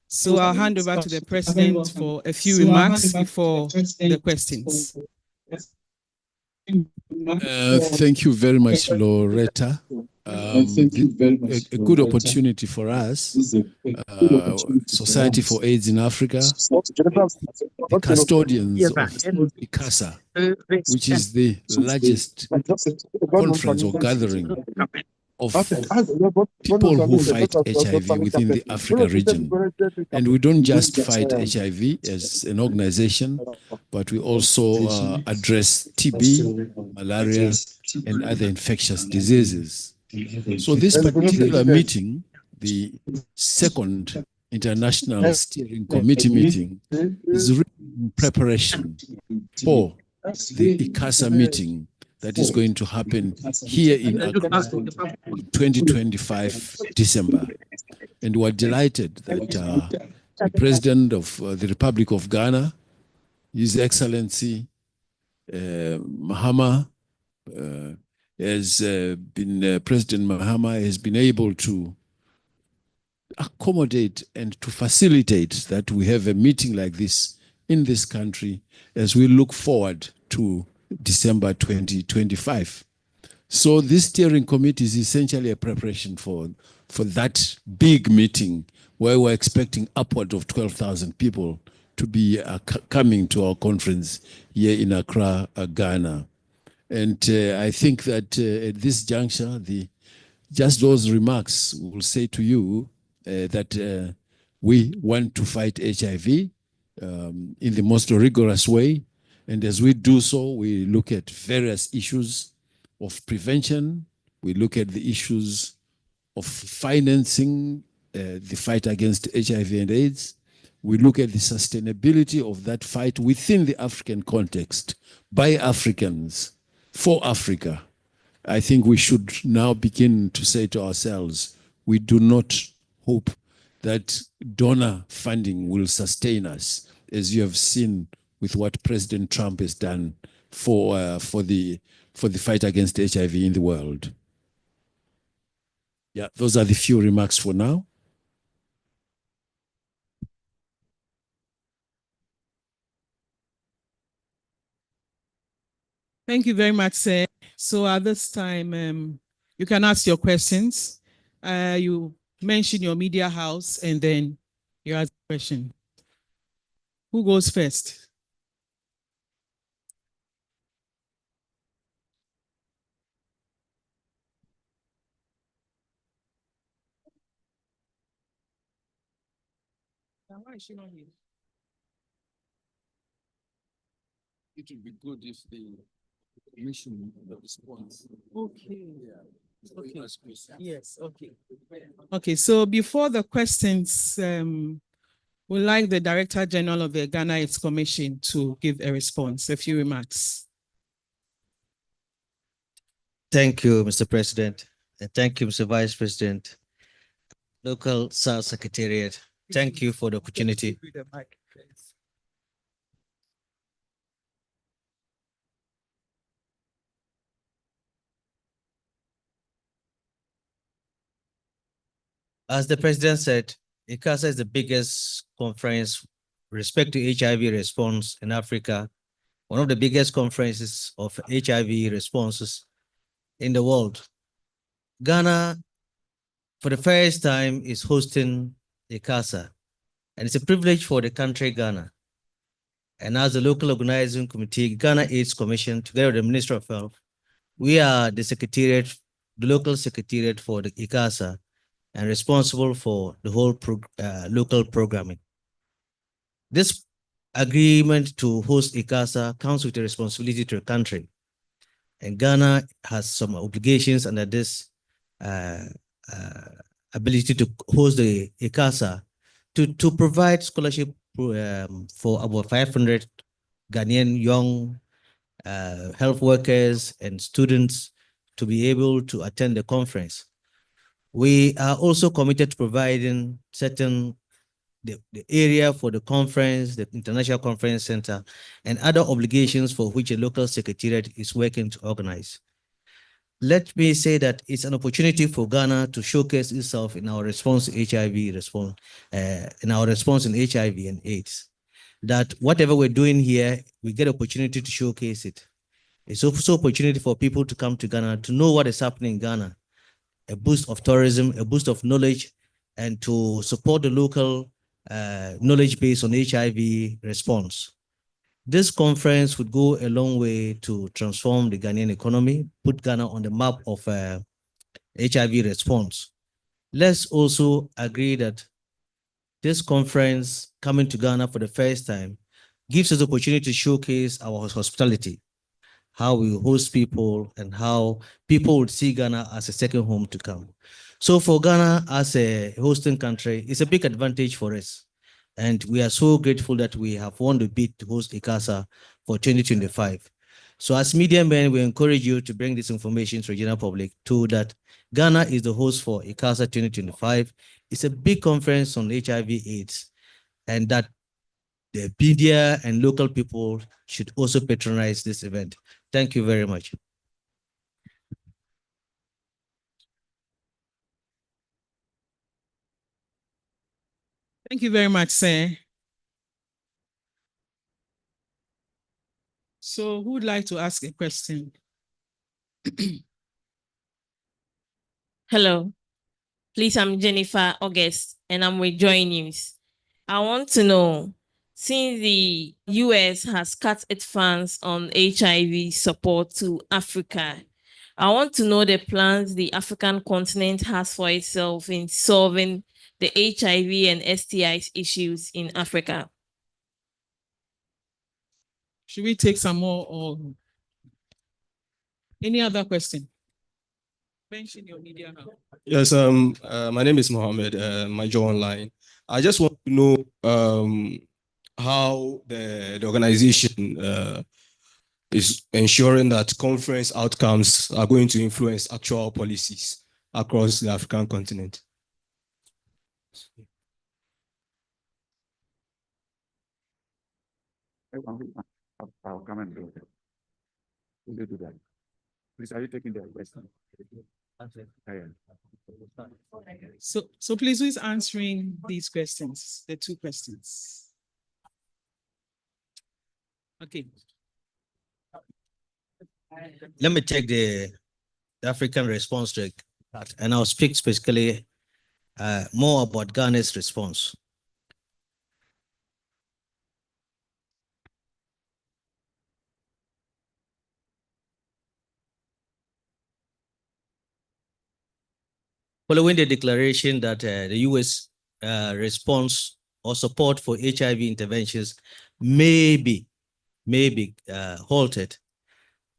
So I'll hand over to the President for a few remarks before the questions. Thank you very much, Loretta. A good opportunity for us, Society for AIDS in Africa, the custodians of ICASA, which is the largest conference or gathering of people who fight HIV within the Africa region. And we don't just fight HIV as an organization, but we also address TB, malaria, and other infectious diseases. So this particular meeting, the second International Steering Committee meeting, is really in preparation for the ICASA meeting that is going to happen here in 2025 December. And we're delighted that the President of the Republic of Ghana, His Excellency Mahama, President Mahama has been able to accommodate and to facilitate that we have a meeting like this in this country as we look forward to December 2025. So this steering committee is essentially a preparation for that big meeting where we're expecting upward of 12,000 people to be coming to our conference here in Accra, Ghana. And I think that at this juncture, just those remarks will say to you that we want to fight HIV in the most rigorous way. And as we do so, we look at various issues of prevention. We look at the issues of financing the fight against HIV and AIDS. We look at the sustainability of that fight within the African context, by Africans, for Africa. I think we should now begin to say to ourselves, we do not hope that donor funding will sustain us, as you have seen with what President Trump has done for the fight against HIV in the world. Yeah, those are the few remarks for now. Thank you very much, sir. So at this time, you can ask your questions. You mention your media house and then you ask a question. Who goes first? Why is she not here? It would be good if the commission responds. Okay. Yeah. Okay. Yes, okay. Okay, so before the questions, we'd like the Director General of the Ghana AIDS Commission to give a response, a few remarks. Thank you, Mr. President. And thank you, Mr. Vice President, Local South Secretariat. Thank you for the opportunity. As the President said, ICASA is the biggest conference with respect to HIV response in Africa, one of the biggest conferences of HIV responses in the world. Ghana, for the first time, is hosting ICASA, and it's a privilege for the country Ghana. And as the local organizing committee, Ghana AIDS Commission, together with the Minister of Health, we are the secretariat, the local secretariat for the ICASA, and responsible for the whole local programming. This agreement to host ICASA comes with a responsibility to the country. And Ghana has some obligations under this ability to host the ICASA to provide scholarship for about 500 Ghanaian young health workers and students to be able to attend the conference. We are also committed to providing the area for the conference, the International Conference Center, and other obligations for which a local secretariat is working to organize. let me say that it's an opportunity for Ghana to showcase itself in our response to HIV response, in our response in HIV and AIDS. That whatever we're doing here, we get opportunity to showcase it. It's also opportunity for people to come to Ghana to know what is happening in Ghana, a boost of tourism, a boost of knowledge, and to support the local knowledge base on HIV response. This conference would go a long way to transform the Ghanaian economy, put Ghana on the map of HIV response. Let's also agree that this conference coming to Ghana for the first time gives us the opportunity to showcase our hospitality, how we host people and how people would see Ghana as a second home to come. So for Ghana as a hosting country, it's a big advantage for us. And we are so grateful that we have won the bid to host ICASA for 2025. So as media men, we encourage you to bring this information to the general public too, that Ghana is the host for ICASA 2025. It's a big conference on HIV/AIDS, and that the media and local people should also patronize this event. Thank you very much. Thank you very much, sir. So who would like to ask a question? Hello, please, I'm Jennifer August and I'm with Joy News. I want to know, since the US has cut its funds on HIV support to Africa, I want to know the plans the African continent has for itself in solving the HIV and STIs issues in Africa. Should we take some more or any other question? Mention your media now. Yes, my name is Mohammed, my Joe Online. I just want to know how the organization is ensuring that conference outcomes are going to influence actual policies across the African continent. I'll come and do it. Will you do that? Please, are you taking the question? So please, who is answering these questions? The two questions. Okay. Let me take the African response to that, and I'll speak specifically more about Ghana's response. Following the declaration that the US response or support for HIV interventions may be halted,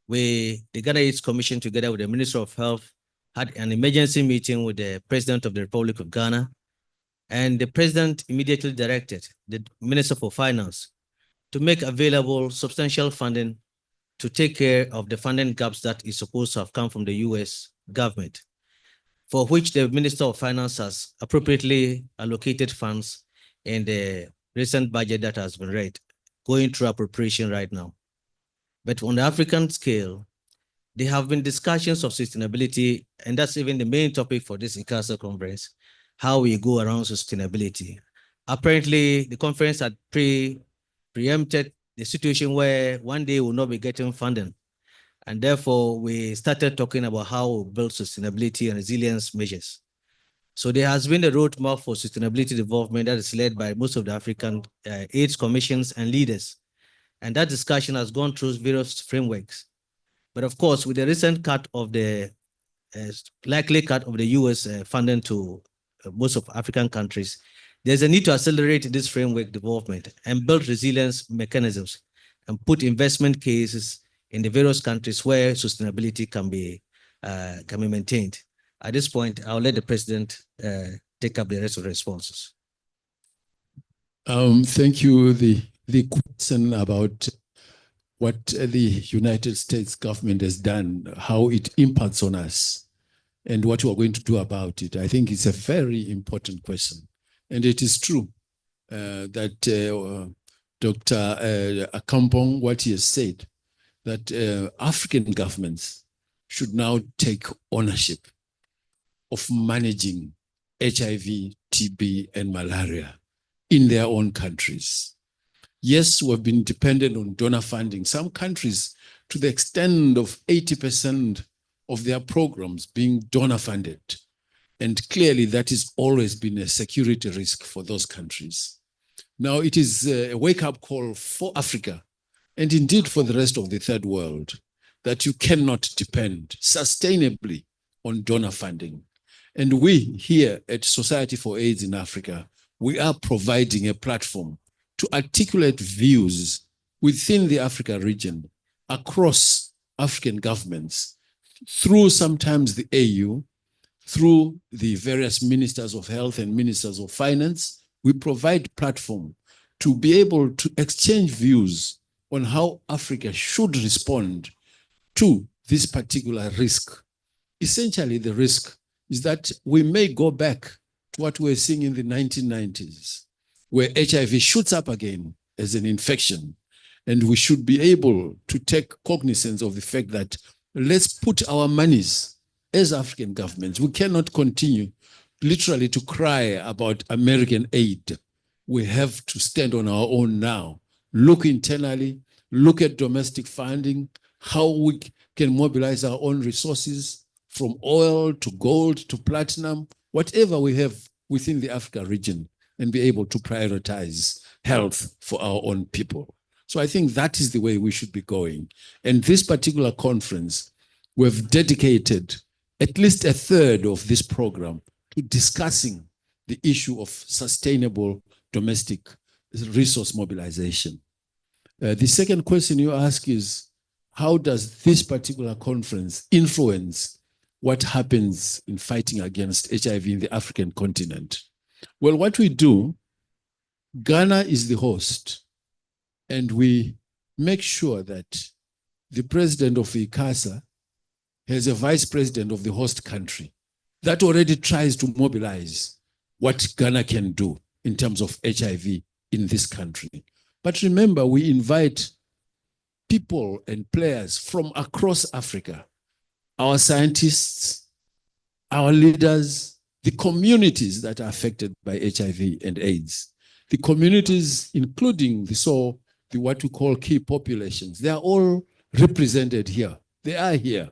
the Ghana AIDS Commission, together with the Minister of Health, had an emergency meeting with the President of the Republic of Ghana, and the President immediately directed the Minister for Finance to make available substantial funding to take care of the funding gaps that is supposed to have come from the US government, for which the Minister of Finance has appropriately allocated funds in the recent budget that has been read, going through appropriation right now. But on the African scale, there have been discussions of sustainability, and that's even the main topic for this ICASA conference, how we go around sustainability. Apparently, the conference had preempted the situation where one day we'll not be getting funding. And therefore, we started talking about how we build sustainability and resilience measures. So there has been a roadmap for sustainability development that is led by most of the African AIDS commissions and leaders. And that discussion has gone through various frameworks. But of course, with the recent cut of the likely cut of the US funding to most of African countries, there's a need to accelerate this framework development and build resilience mechanisms and put investment cases in the various countries where sustainability can be maintained. At this point, I'll let the President take up the rest of the responses. Thank you. The question about what the United States government has done, how it impacts on us, and what we are going to do about it. I think it's a very important question. And it is true that Dr. Akampong, what he has said, that African governments should now take ownership of managing HIV, TB, and malaria in their own countries. Yes, we've been dependent on donor funding. Some countries, to the extent of 80% of their programs being donor funded. And clearly that has always been a security risk for those countries. Now it is a wake-up call for Africa and indeed for the rest of the third world that you cannot depend sustainably on donor funding. And we here at Society for AIDS in Africa, we are providing a platform to articulate views within the Africa region across African governments through sometimes the AU, through the various ministers of health and ministers of finance. We provide platform to be able to exchange views on how Africa should respond to this particular risk. Essentially, the risk is that we may go back to what we were seeing in the 1990s, where HIV shoots up again as an infection. And we should be able to take cognizance of the fact that let's put our monies as African governments. We cannot continue literally to cry about American aid. We have to stand on our own now. Look internally, look at domestic funding, how we can mobilize our own resources from oil to gold to platinum, whatever we have within the Africa region, and be able to prioritize health for our own people. So I think that is the way we should be going. And this particular conference, we've dedicated at least a third of this program to discussing the issue of sustainable domestic resource mobilization. The second question you ask is, how does this particular conference influence what happens in fighting against HIV in the African continent? Well, what we do, Ghana is the host, and we make sure that the president of ICASA has a vice president of the host country that already tries to mobilize what Ghana can do in terms of HIV in this country. But remember, we invite people and players from across Africa, our scientists, our leaders, the communities that are affected by HIV and AIDS, the communities, including what we call key populations. They are all represented here. They are here.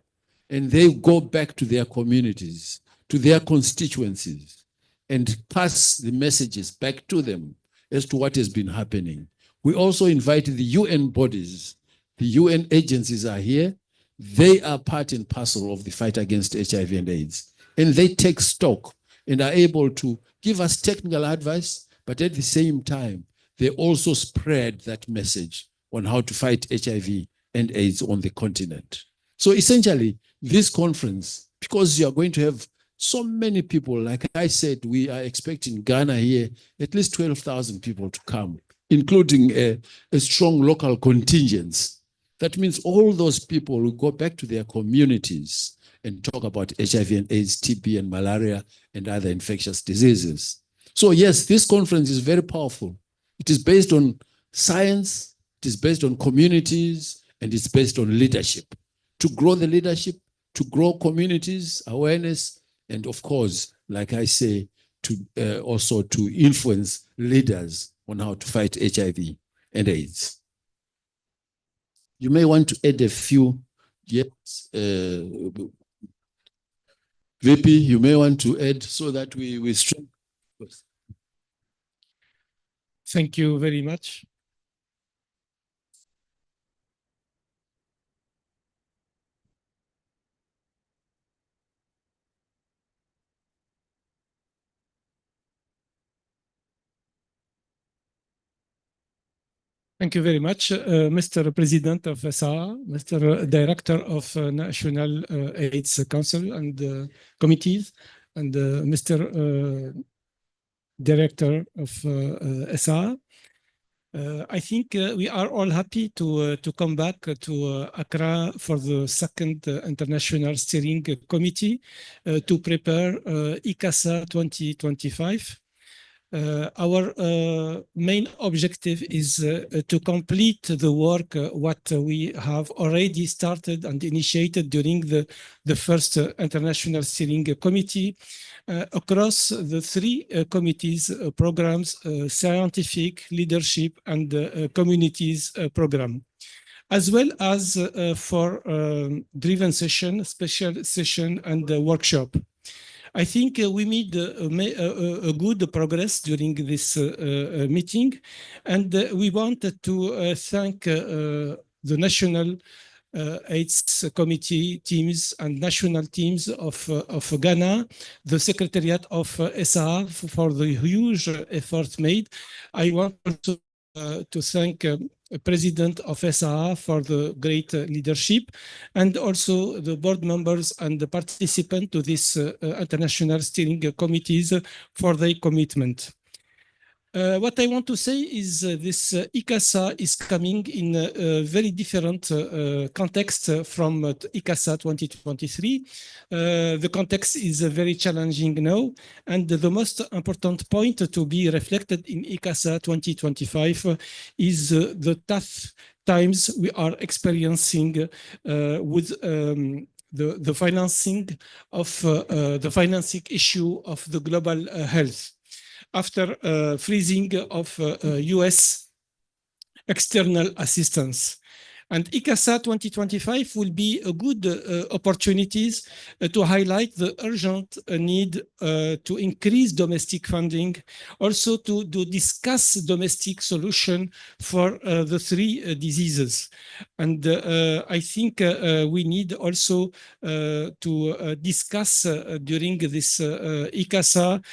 And they go back to their communities, to their constituencies, and pass the messages back to them as to what has been happening. We also invite the UN bodies. The UN agencies are here. They are part and parcel of the fight against HIV and AIDS. And they take stock and are able to give us technical advice, but at the same time, they also spread that message on how to fight HIV and AIDS on the continent. So essentially, this conference, because you are going to have so many people, like I said, we are expecting Ghana here, at least 12,000 people to come, including a strong local contingents. That means all those people will go back to their communities and talk about HIV and AIDS, TB and malaria and other infectious diseases. So yes, this conference is very powerful. It is based on science, it is based on communities, and it's based on leadership. To grow the leadership, to grow communities, awareness, and of course, like I say, to also to influence leaders on how to fight HIV and AIDS. You may want to add a few. Yes, VP, you may want to add so that we strengthen. Thank you very much. Thank you very much, Mr. President of ISA, Mr. Director of National AIDS Council and Committees, and Mr. Director of ISA. I think we are all happy to come back to Accra for the second International Steering Committee to prepare ICASA 2025. Our main objective is to complete the work what we have already started and initiated during the first International Steering Committee across the three committees, programs, scientific, leadership, and communities program, as well as for driven session, special session, and workshop. I think we made a good progress during this meeting, and we wanted to thank the national AIDS committee teams and national teams of Ghana, the Secretariat of SA for the huge effort made. I want also to thank President of SA for the great leadership, and also the board members and the participants to this international steering committees for their commitment. What I want to say is this ICASA is coming in a very different context from ICASA 2023. The context is very challenging now, and the most important point to be reflected in ICASA 2025 is the tough times we are experiencing with the financing of the financing issue of the global health. After freezing of US external assistance. And ICASA 2025 will be a good opportunities to highlight the urgent need to increase domestic funding, also to discuss domestic solution for the three diseases. And I think we need also to discuss during this ICASA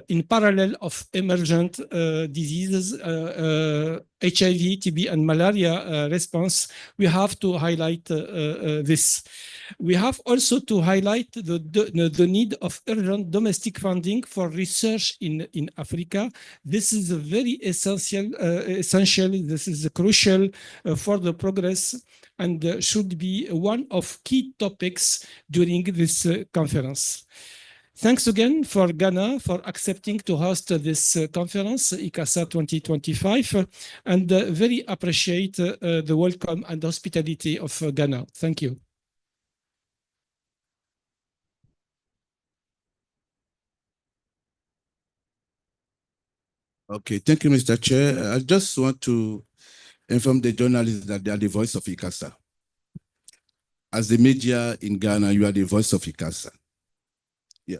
in parallel of emergent diseases, HIV, TB, and malaria response, we have to highlight this. We have also to highlight the need of urgent domestic funding for research in Africa. This is a very essential, this is crucial for the progress and should be one of key topics during this conference. Thanks again for Ghana for accepting to host this conference, ICASA 2025, and very appreciate the welcome and hospitality of Ghana. Thank you. Okay, thank you, Mr. Chair. I just want to inform the journalists that they are the voice of ICASA. As the media in Ghana, you are the voice of ICASA. Yeah.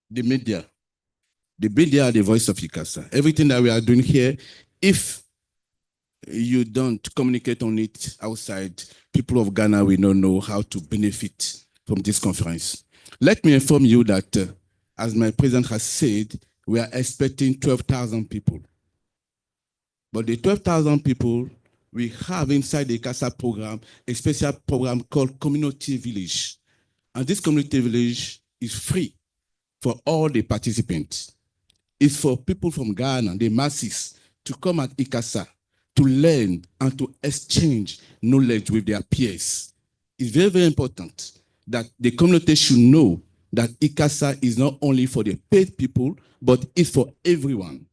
The media are the voice of ICASA. Everything that we are doing here, if you don't communicate on it outside, people of Ghana will not know how to benefit from this conference. Let me inform you that, as my president has said, we are expecting 12,000 people. But the 12,000 people, we have inside the ICASA program, a special program called Community Village. And this Community Village is free for all the participants. It's for people from Ghana, the masses, to come at ICASA, to learn and to exchange knowledge with their peers. It's very, very important that the community should know that ICASA is not only for the paid people, but it's for everyone.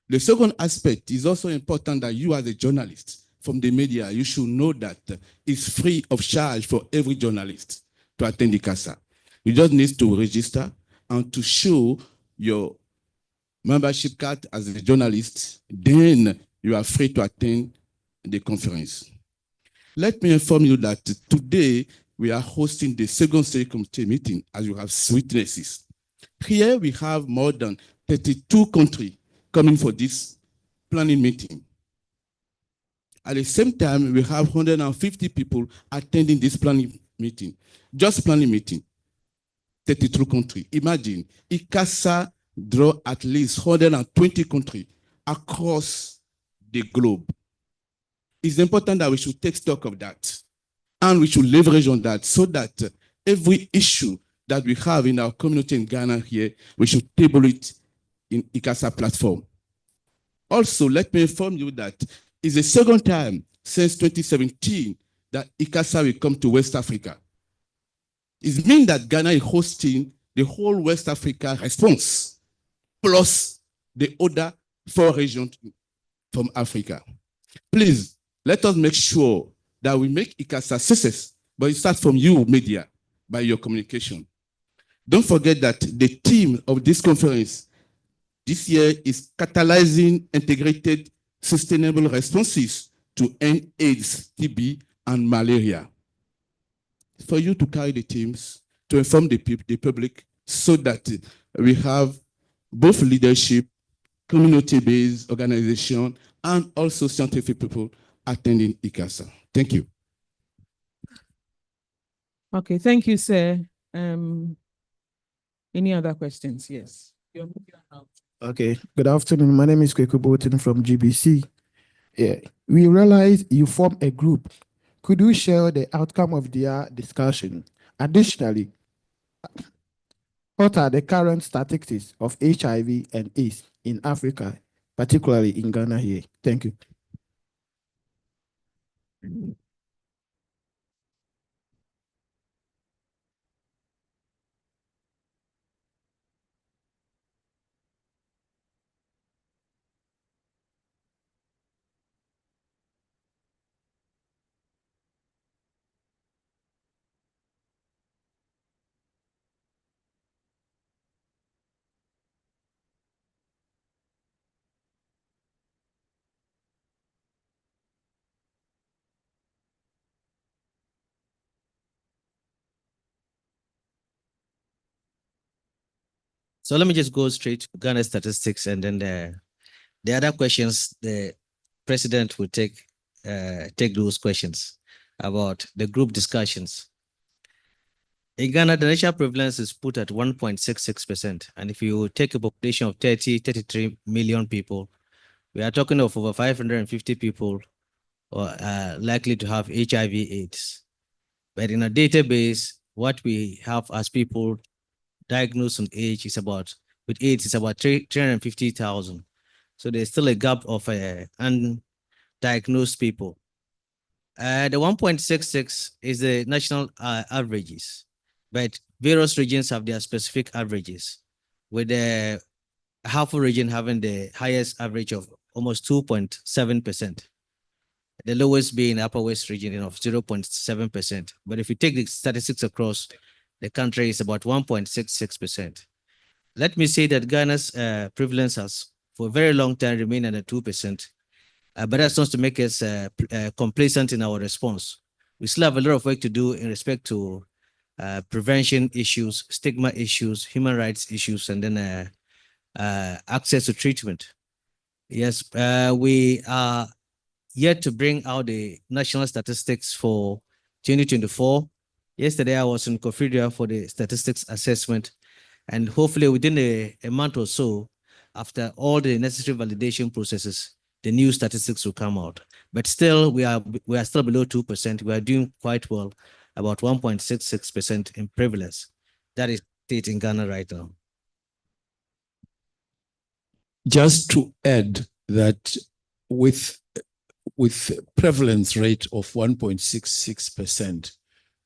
The second aspect is also important that you as a journalist from the media, you should know that it's free of charge for every journalist to attend ICASA. You just need to register and to show your membership card as a journalist, then you are free to attend the conference. Let me inform you that today we are hosting the second steering committee meeting, as you have witnesses. Here we have more than 32 countries coming for this planning meeting. At the same time, we have 150 people attending this planning meeting, just planning meeting. 32 countries. Imagine, ICASA draw at least 120 countries across the globe. It's important that we should take stock of that and we should leverage on that so that every issue that we have in our community in Ghana here, we should table it in ICASA platform. Also, let me inform you that it's the second time since 2017 that ICASA will come to West Africa. It means that Ghana is hosting the whole West Africa response plus the other 4 regions from Africa. Please, let us make sure that we make ICASA success, but it starts from you, media, by your communication. Don't forget that the theme of this conference this year is catalyzing integrated sustainable responses to end AIDS, TB, and malaria. For you to carry the teams, to inform the public, so that we have both leadership, community-based organization, and also scientific people attending ICASA. Thank you. Okay, thank you, sir. Any other questions? Yes. Okay, good afternoon. My name is Kweku Botin from GBC. Yeah, we realize you form a group. Could you share the outcome of their discussion? Additionally, what are the current statistics of HIV and AIDS in Africa, particularly in Ghana here? Thank you. So let me just go straight to Ghana statistics, and then the other questions, the president will take those questions about the group discussions. In Ghana, the national prevalence is put at 1.66%. And if you take a population of 33 million people, we are talking of over 550 people likely to have HIV/AIDS. But in a database, what we have as people diagnosed with AIDS is about 350,000. So there's still a gap of undiagnosed people. The 1.66 is the national averages, but various regions have their specific averages, with the Half region having the highest average of almost 2.7%. The lowest being Upper West region of 0.7%. But if you take the statistics across the country, it's about 1.66%. Let me say that Ghana's prevalence has for a very long time remained under 2%. But that's not to make us complacent in our response. We still have a lot of work to do in respect to prevention issues, stigma issues, human rights issues, and then access to treatment. Yes, we are yet to bring out the national statistics for 2024. Yesterday, I was in Kofidia for the statistics assessment, and hopefully within a month or so, after all the necessary validation processes, the new statistics will come out. But still, we are still below 2%. We are doing quite well, about 1.66% in prevalence. That is it in Ghana right now. Just to add that with prevalence rate of 1.66%,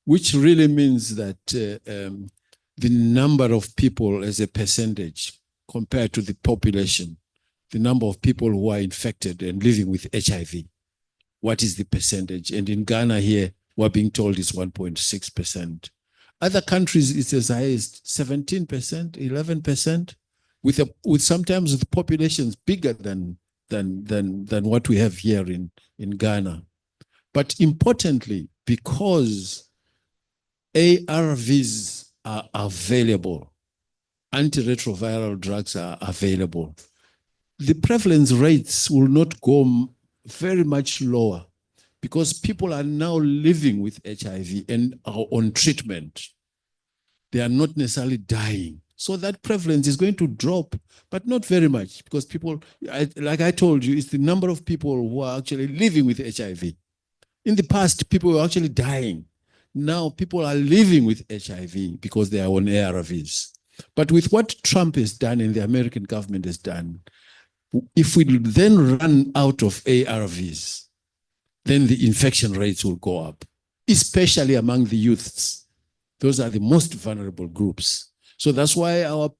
which really means that the number of people as a percentage compared to the population, the number of people who are infected and living with HIV, what is the percentage? And in Ghana here, we're being told it's 1.6%. Other countries, it's as high as 17%, 11%, with sometimes with populations bigger than what we have here in Ghana. But importantly, because ARVs are available, antiretroviral drugs are available, the prevalence rates will not go very much lower because people are now living with HIV and are on treatment. They are not necessarily dying. So that prevalence is going to drop, but not very much because people, like I told you, it's the number of people who are actually living with HIV. In the past, people were actually dying. Now people are living with HIV because they are on ARVs. But with what Trump has done and the American government has done, if we then run out of ARVs, then the infection rates will go up, especially among the youths. Those are the most vulnerable groups. So that's why our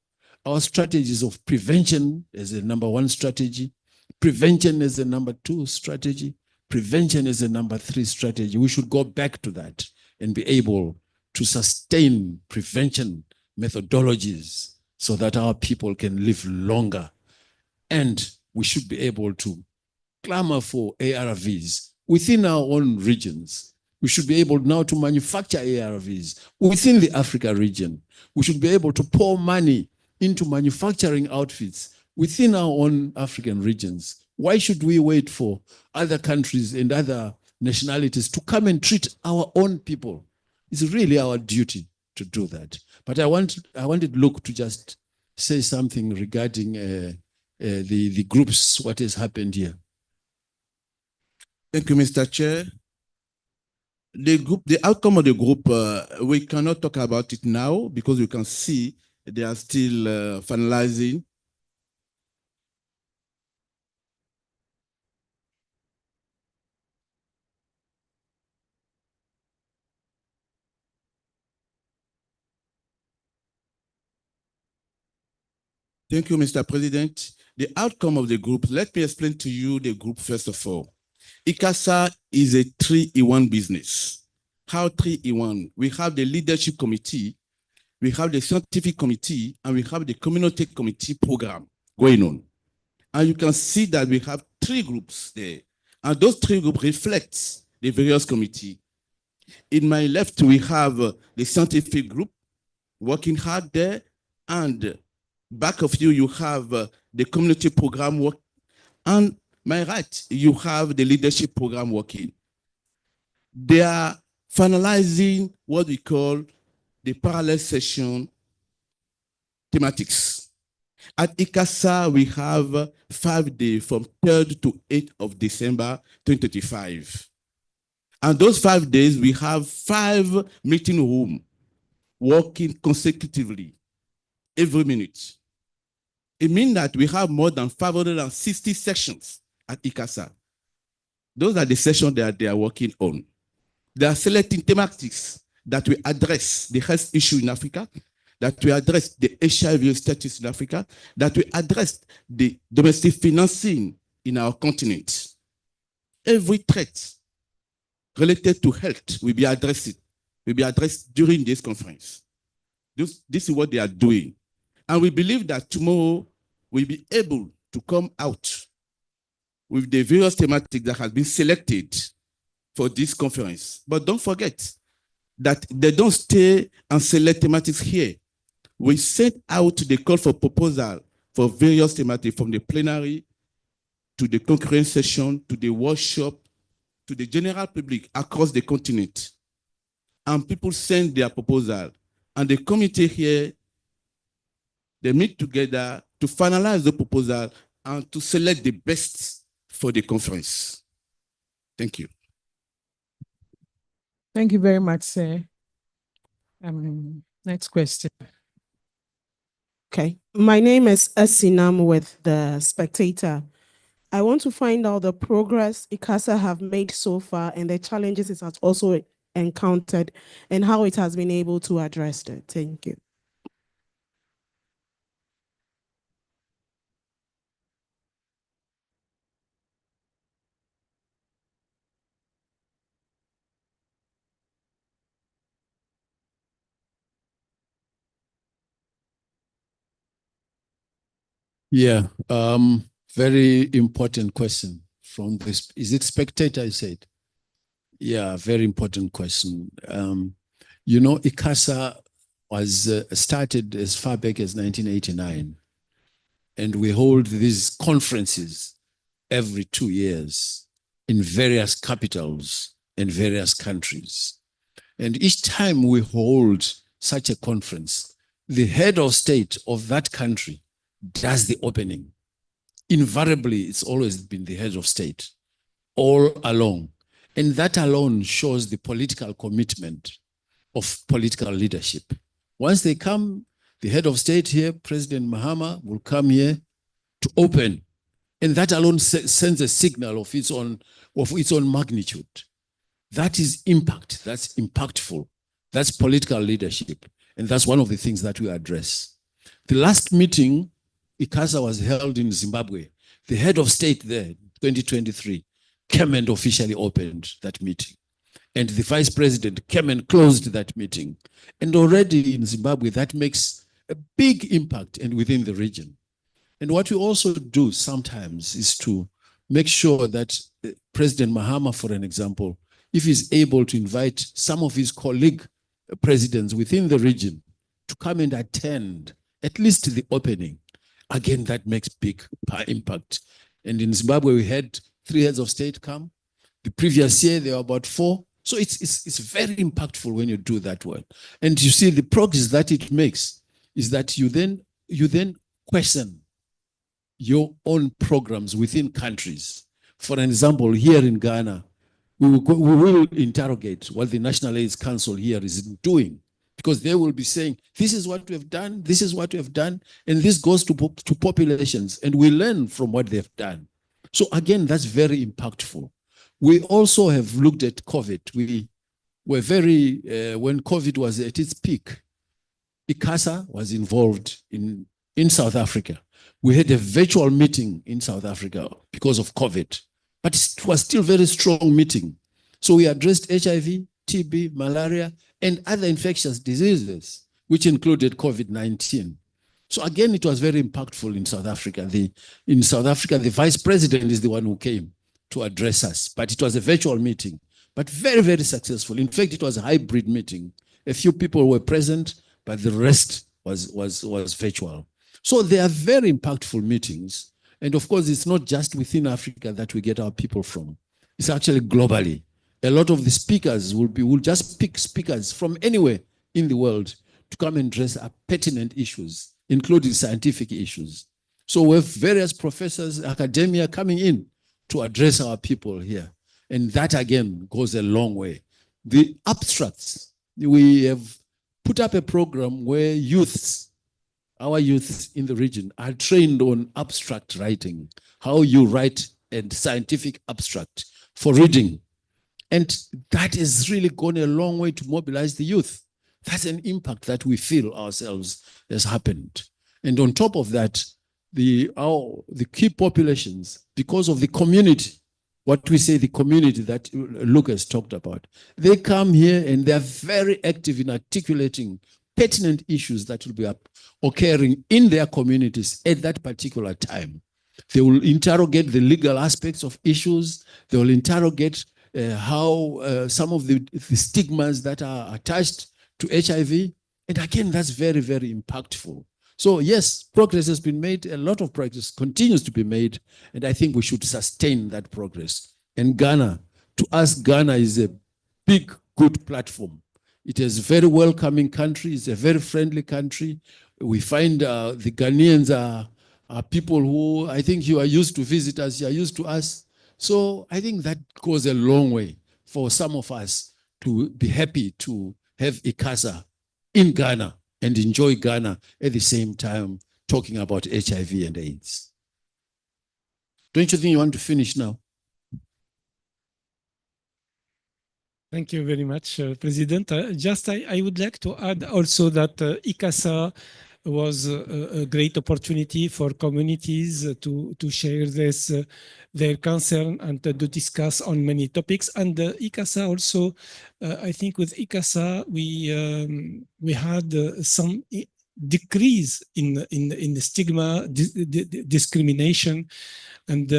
our strategies of prevention as a number one strategy, prevention as a number two strategy, prevention as a number three strategy. We should go back to that and be able to sustain prevention methodologies so that our people can live longer. And we should be able to clamor for ARVs within our own regions. We should be able now to manufacture ARVs within the Africa region. We should be able to pour money into manufacturing outfits within our own African regions. Why should we wait for other countries and other nationalities to come and treat our own people? It's really our duty to do that. But I wanted Luke to just say something regarding the groups, what has happened here. Thank you, Mr. Chair. The outcome of the group, we cannot talk about it now because you can see they are still finalizing. Thank you, Mr. President. The outcome of the group, let me explain to you the group first of all. ICASA is a 3-in-1 business. How 3-in-1? We have the leadership committee, we have the scientific committee, and we have the community committee program going on. And you can see that we have 3 groups there. And those 3 groups reflect the various committees. In my left, we have the scientific group working hard there, and back of you, you have the community program work, and my right, you have the leadership program working. They are finalizing what we call the parallel session thematics. At ICASA, we have 5 days from 3rd to 8th of December 2025. And those 5 days, we have 5 meeting rooms working consecutively every minute. It means that we have more than 560 sections at ICASA. Those are the sessions that they are working on. They are selecting thematics that will address the health issue in Africa, that will address the HIV status in Africa, that will address the domestic financing in our continent. Every threat related to health will be addressed during this conference. This is what they are doing. And we believe that tomorrow we'll be able to come out with the various thematics that have been selected for this conference. But don't forget that they don't stay and select thematics here. We sent out the call for proposal for various thematics from the plenary to the concurrent session, to the workshop, to the general public across the continent. And people send their proposal. And the committee here, they meet together to finalize the proposal and to select the best for the conference. Thank you. Thank you very much, sir. Next question. Okay, my name is Asinam with The Spectator. I want to find out the progress ICASA have made so far and the challenges it has also encountered and how it has been able to address it. Thank you. Yeah, very important question from this. Is it Spectator, I said? Yeah, very important question. You know, ICASA was started as far back as 1989. And we hold these conferences every 2 years in various capitals and various countries. And each time we hold such a conference, the head of state of that country does the opening. Invariably, it's always been the head of state all along. And that alone shows the political commitment of political leadership. Once they come, the head of state here, President Mahama, will come here to open. And that alone sends a signal of its own magnitude. That is impact, that's impactful. That's political leadership. And that's one of the things that we address. The last meeting, ICASA, was held in Zimbabwe. The head of state there, 2023, came and officially opened that meeting. And the vice president came and closed that meeting. And already in Zimbabwe, that makes a big impact and within the region. And what we also do sometimes is to make sure that President Mahama, for an example, if he's able to invite some of his colleague presidents within the region to come and attend at least the opening, again, that makes big impact. And in Zimbabwe, we had 3 heads of state come. The previous year, there were about 4. So it's very impactful when you do that one. And you see the progress that it makes is that you then question your own programs within countries. For example, here in Ghana, we will interrogate what the National AIDS Council here is doing, because they will be saying, this is what we have done, this is what we have done, and this goes to populations, and we learn from what they've done. So again, that's very impactful. We also have looked at COVID. We were when COVID was at its peak, ICASA was involved in South Africa. We had a virtual meeting in South Africa because of COVID, but it was still a very strong meeting. So we addressed HIV, TB, malaria, and other infectious diseases, which included COVID-19. So again, it was very impactful in South Africa. In South Africa, the vice president is the one who came to address us, but it was a virtual meeting, but very, very successful. In fact, it was a hybrid meeting. A few people were present, but the rest was virtual. So they are very impactful meetings. And of course, it's not just within Africa that we get our people from. It's actually globally. A lot of the speakers will just pick speakers from anywhere in the world to come and address our pertinent issues, including scientific issues. So we have various professors, academia coming in to address our people here. And that again goes a long way. The abstracts, we have put up a program where our youths in the region are trained on abstract writing, how you write a scientific abstract for reading. And that has really gone a long way to mobilize the youth. That's an impact that we feel ourselves has happened. And on top of that, the key populations, because of the community, what we say the community that Lucas talked about, they come here and they're very active in articulating pertinent issues that will be occurring in their communities at that particular time. They will interrogate the legal aspects of issues. They will interrogate how some of the stigmas that are attached to HIV. And again, that's very, very impactful. So yes, progress has been made. A lot of progress continues to be made. And I think we should sustain that progress. And Ghana, to us, Ghana is a big, good platform. It is a very welcoming country. It's a very friendly country. We find the Ghanaians are people who, I think you are used to visit us, you are used to us. So I think that goes a long way for some of us to be happy to have ICASA in Ghana and enjoy Ghana at the same time talking about HIV and AIDS. Don't you think you want to finish now? Thank you very much, President. I would like to add also that ICASA was a great opportunity for communities to share their concern and to discuss on many topics. And ICASA also, I think with ICASA, we had some decrease in the stigma, discrimination, and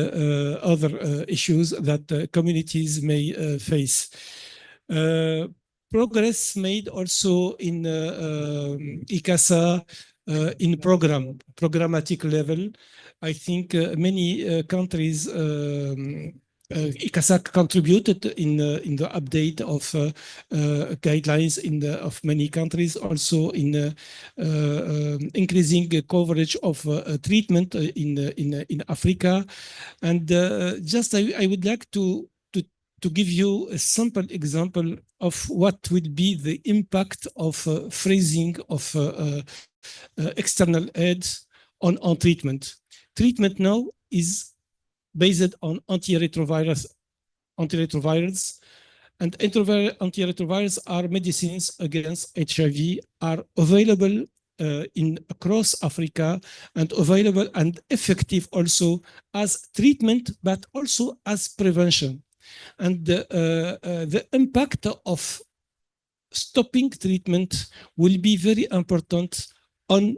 other issues that communities may face. Progress made also in ICASA in programmatic level. I think many countries ICASA contributed in the update of guidelines of many countries, also in increasing coverage of treatment in Africa. And just I would like to give you a simple example of what would be the impact of freezing of external aids on treatment. Treatment now is based on antiretrovirals, and antiretrovirals are medicines against HIV, are available in across Africa and available and effective also as treatment, but also as prevention. And the impact of stopping treatment will be very important on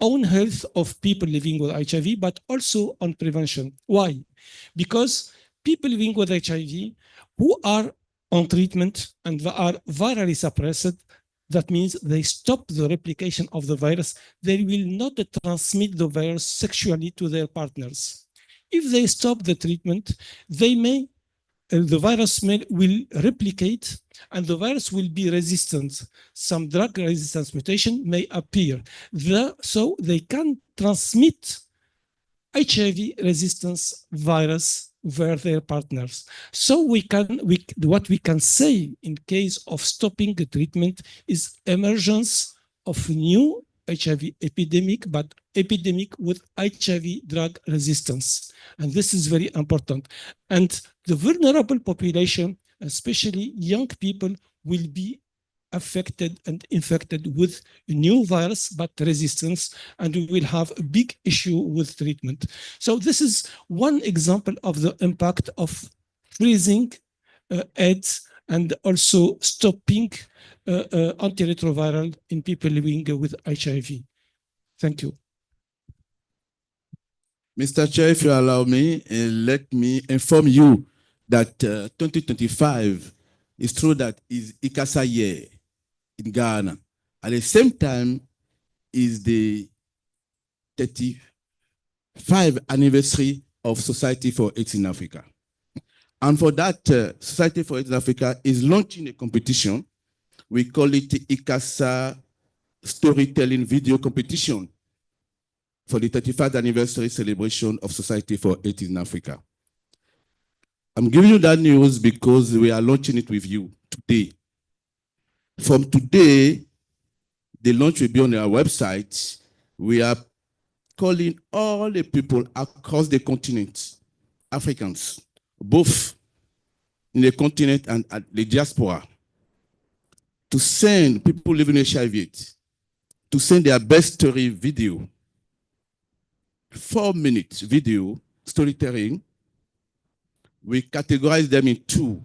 own health of people living with HIV, but also on prevention. Why? Because people living with HIV who are on treatment and they are virally suppressed, that means they stop the replication of the virus. They will not transmit the virus sexually to their partners. If they stop the treatment, they may the virus will replicate and the virus will be resistant. Some drug resistance mutation may appear. So they can transmit HIV resistance virus were their partners. So what we can say in case of stopping the treatment is emergence of new HIV epidemic, but epidemic with HIV drug resistance. And this is very important. And the vulnerable population, especially young people, will be affected and infected with a new virus, but resistance, and we will have a big issue with treatment. So this is one example of the impact of freezing AIDS and also stopping antiretroviral in people living with HIV. Thank you. Mr. Chair, if you allow me, let me inform you that 2025 is true that is ICASA year in Ghana. At the same time is the 35th anniversary of Society for AIDS in Africa. And for that, Society for AIDS in Africa is launching a competition. We call it ICASA Storytelling Video Competition for the 35th anniversary celebration of Society for AIDS in Africa. I'm giving you that news because we are launching it with you today. From today, the launch will be on our website. We are calling all the people across the continent, Africans, both in the continent and at the diaspora, to send people living with HIV, to send their best story video, 4 minutes video storytelling. We categorize them in two.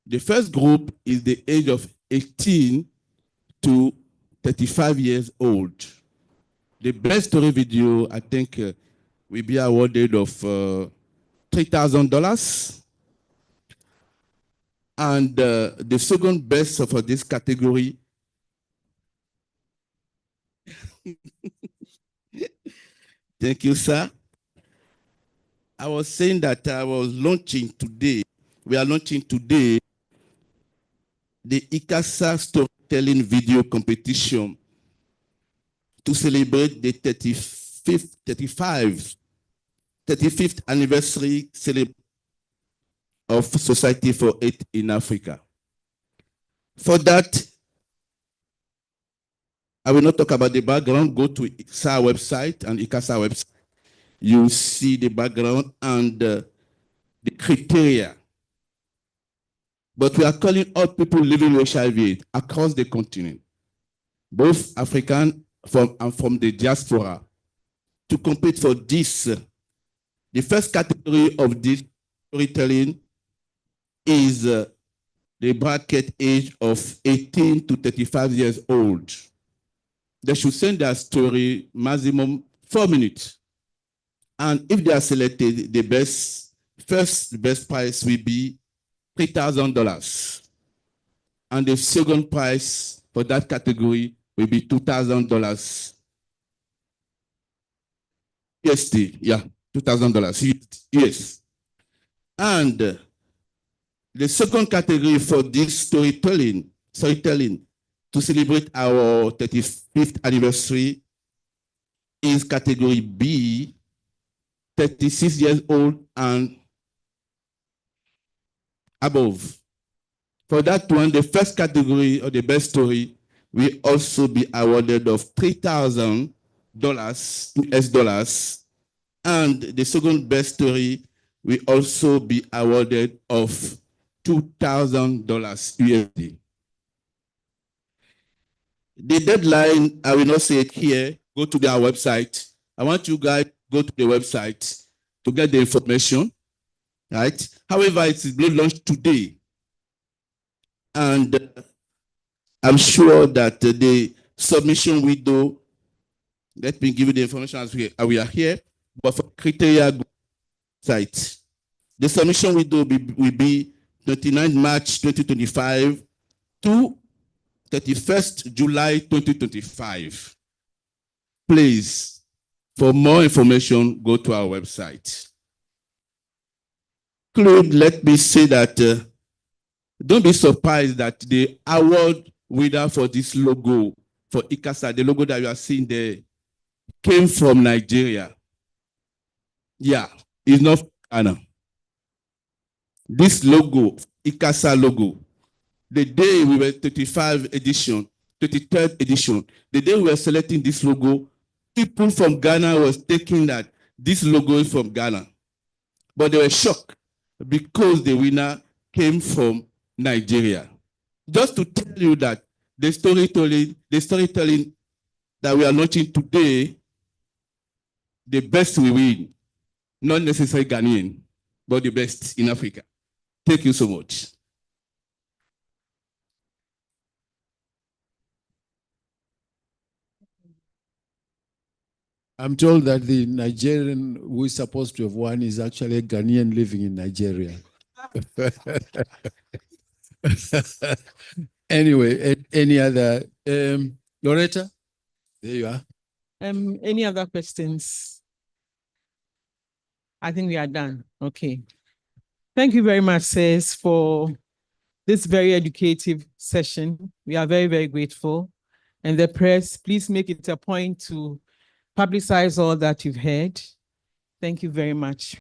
The first group is the age of 18 to 35 years old. The best story video, I think, will be awarded of $3,000. And the second best for this category thank you, sir. I was saying that I was launching today. We are launching today the ICASA Storytelling Video Competition to celebrate the 35th anniversary of Society for AIDS in Africa. For that, I will not talk about the background. Go to ICASA website and ICASA website. You see the background and the criteria. But we are calling all people living with HIV across the continent, both African and from the diaspora, to compete for this. The first category of this storytelling is the bracket age of 18 to 35 years old. They should send their story maximum 4 minutes. And if they are selected, the best prize will be $3,000. And the second prize for that category will be $2,000. USD, yeah, $2,000, yes. And the second category for this storytelling to celebrate our 35th anniversary is category B, 36 years old and above. For that one, the first category or the best story will also be awarded of $3,000 US dollars, and the second best story will also be awarded of $2,000 USD. The deadline, I will not say it here. Go to their website. I want you guys to go to the website to get the information, right? However, it is being launched today. And I'm sure that the submission window, let me give you the information as we are here, but for criteria site, the submission window will be 29 March 2025 to 31st July 2025. Please, for more information, go to our website. Claude, let me say that don't be surprised that the award winner for this logo, for ICASA, the logo that you are seeing there, came from Nigeria. Yeah, it's not Ghana. This logo, ICASA logo, the day we were 33rd edition, the day we were selecting this logo, people from Ghana was thinking that this logo is from Ghana. But they were shocked because the winner came from Nigeria. Just to tell you that the storytelling that we are launching today, the best we win, not necessarily Ghanaian, but the best in Africa. Thank you so much. I'm told that the Nigerian who is supposed to have won is actually a Ghanaian living in Nigeria. Anyway, any other? Loretta? There you are. Any other questions? I think we are done. Okay. Thank you very much, sis, for this very educative session. We are very, very grateful. And the press, please make it a point to publicize all that you've heard. Thank you very much.